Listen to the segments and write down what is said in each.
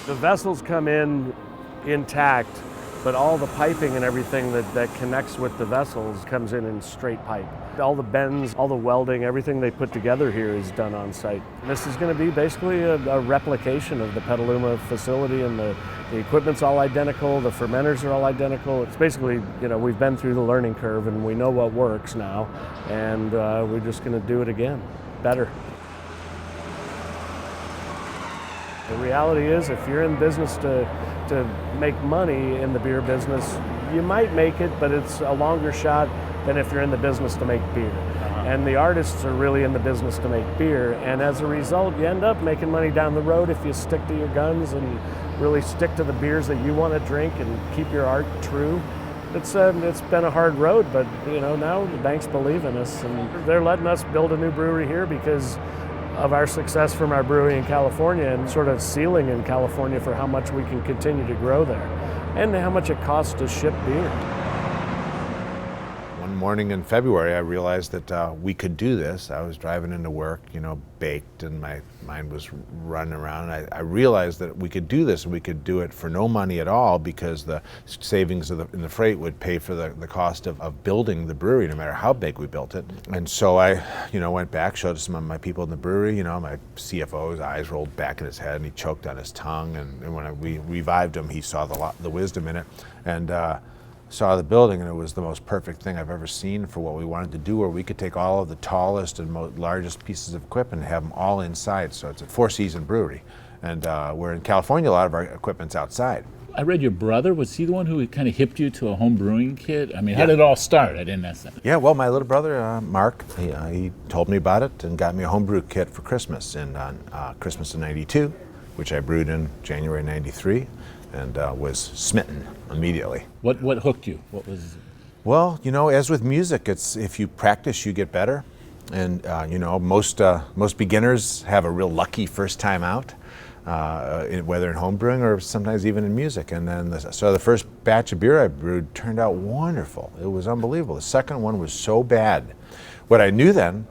The vessels come in intact, but all the piping and everything that connects with the vessels comes in straight pipe. All the bends, all the welding, everything they put together here is done on site. This is going to be basically a replication of the Petaluma facility, and the equipment's all identical, the fermenters are all identical. It's basically, we've been through the learning curve and we know what works now, and we're just going to do it again, better. The reality is, if you're in business to make money in the beer business, you might make it, but it's a longer shot than if you're in the business to make beer. And the artists are really in the business to make beer, and as a result, you end up making money down the road if you stick to your guns and really stick to the beers that you want to drink and keep your art true. It's been a hard road, but now the banks believe in us, and they're letting us build a new brewery here because of our success from our brewery in California, and sort of ceiling in California for how much we can continue to grow there and how much it costs to ship beer. One morning in February, I realized that we could do this. I was driving into work, baked, and my mind was running around. I realized that we could do this, and we could do it for no money at all, because the savings in the freight would pay for the cost of building the brewery, no matter how big we built it. And so I, went back, showed some of my people in the brewery. My CFO's eyes rolled back in his head, and he choked on his tongue. And when we revived him, he saw the wisdom in it, and saw the building, and it was the most perfect thing I've ever seen for what we wanted to do, where we could take all of the tallest and largest pieces of equipment and have them all inside. So it's a four-season brewery, and where in California a lot of our equipment's outside. I read your brother, was he the one who kind of hipped you to a home brewing kit? I mean, how did it all start? I didn't ask that. Yeah, well, my little brother, Mark, he told me about it and got me a homebrew kit for Christmas, on Christmas of '92, which I brewed in January '93. And was smitten immediately. What hooked you? What was? Well, as with music, it's if you practice, you get better. And most beginners have a real lucky first time out, whether in home brewing or sometimes even in music. And then so the first batch of beer I brewed turned out wonderful. It was unbelievable. The second one was so bad. What I knew then,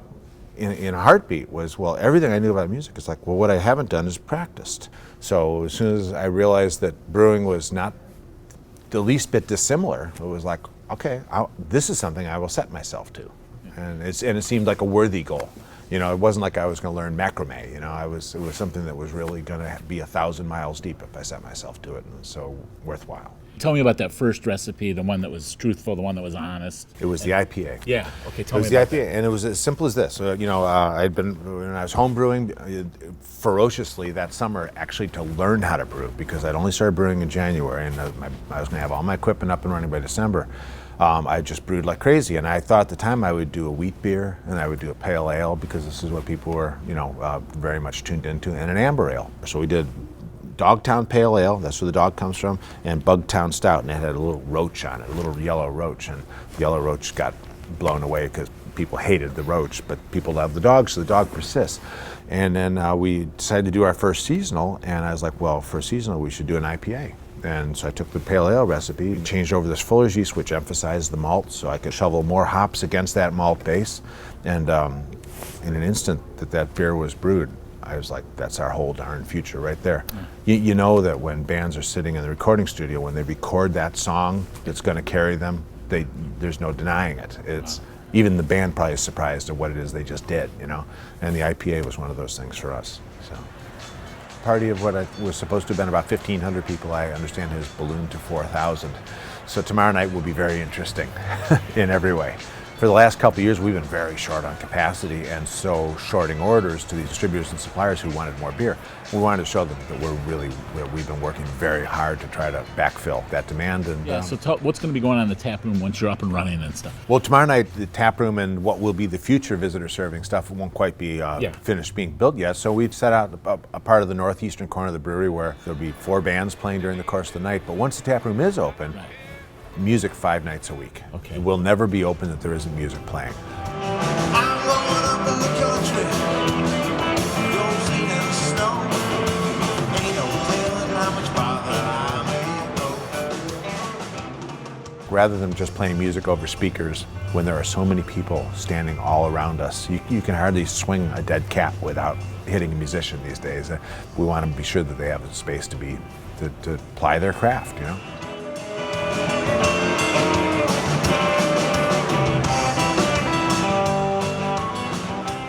in a heartbeat, was, well, everything I knew about music is like, well, what I haven't done is practiced. So as soon as I realized that brewing was not the least bit dissimilar, it was like, okay, this is something I will set myself to. And it seemed like a worthy goal. It wasn't like I was going to learn macrame. It was something that was really going to be 1,000 miles deep if I set myself to it, and it was so worthwhile. Tell me about that first recipe, the one that was truthful, the one that was honest. It was the IPA. Yeah, okay, tell me about that. It was the IPA, and it was as simple as this. When I was home brewing ferociously that summer, actually to learn how to brew, because I'd only started brewing in January, and I was going to have all my equipment up and running by December. I just brewed like crazy, and I thought at the time I would do a wheat beer, and I would do a pale ale, because this is what people were, very much tuned into, and an amber ale. So we did Dogtown Pale Ale, that's where the dog comes from, and Bugtown Stout, and it had a little roach on it, a little yellow roach, and the yellow roach got blown away because people hated the roach, but people love the dog, so the dog persists. And then we decided to do our first seasonal, and I was like, well, for a seasonal we should do an IPA. And so I took the pale ale recipe, changed over this Fuller's yeast, which emphasized the malt, so I could shovel more hops against that malt base, and in an instant that beer was brewed, I was like, that's our whole darn future right there. You know that when bands are sitting in the recording studio, when they record that song that's going to carry them, there's no denying it. Even the band probably is surprised at what it is they just did, And the IPA was one of those things for us. So, party of what was supposed to have been about 1,500 people, I understand has ballooned to 4,000. So tomorrow night will be very interesting in every way. For the last couple of years, we've been very short on capacity, and so shorting orders to the distributors and suppliers who wanted more beer. We wanted to show them that we've been working very hard to try to backfill that demand. And so what's going to be going on in the tap room once you're up and running and stuff? Well, tomorrow night, the tap room and what will be the future visitor serving stuff won't quite be finished being built yet. So we've set out a part of the northeastern corner of the brewery where there'll be 4 bands playing during the course of the night. But once the tap room is open, music 5 nights a week. Okay. It will never be open that there isn't music playing. I'm growing up in the country, rosy and snow. Ain't no telling how much farther I may go. rather than just playing music over speakers, when there are so many people standing all around us, you can hardly swing a dead cat without hitting a musician these days. We want to be sure that they have a space to ply their craft, you know.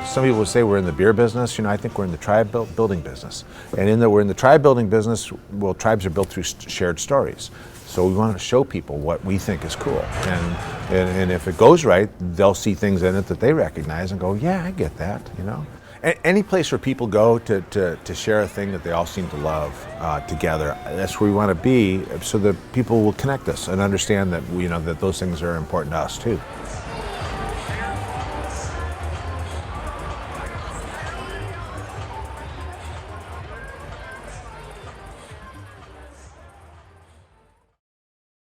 Some people would say we're in the beer business. You know, I think we're in the tribe building business. And we're in the tribe building business, well, tribes are built through shared stories. So we want to show people what we think is cool. And if it goes right, they'll see things in it that they recognize and go, yeah, I get that, you know. Any place where people go to share a thing that they all seem to love together, that's where we want to be, so that people will connect us and understand that, you know, that those things are important to us too.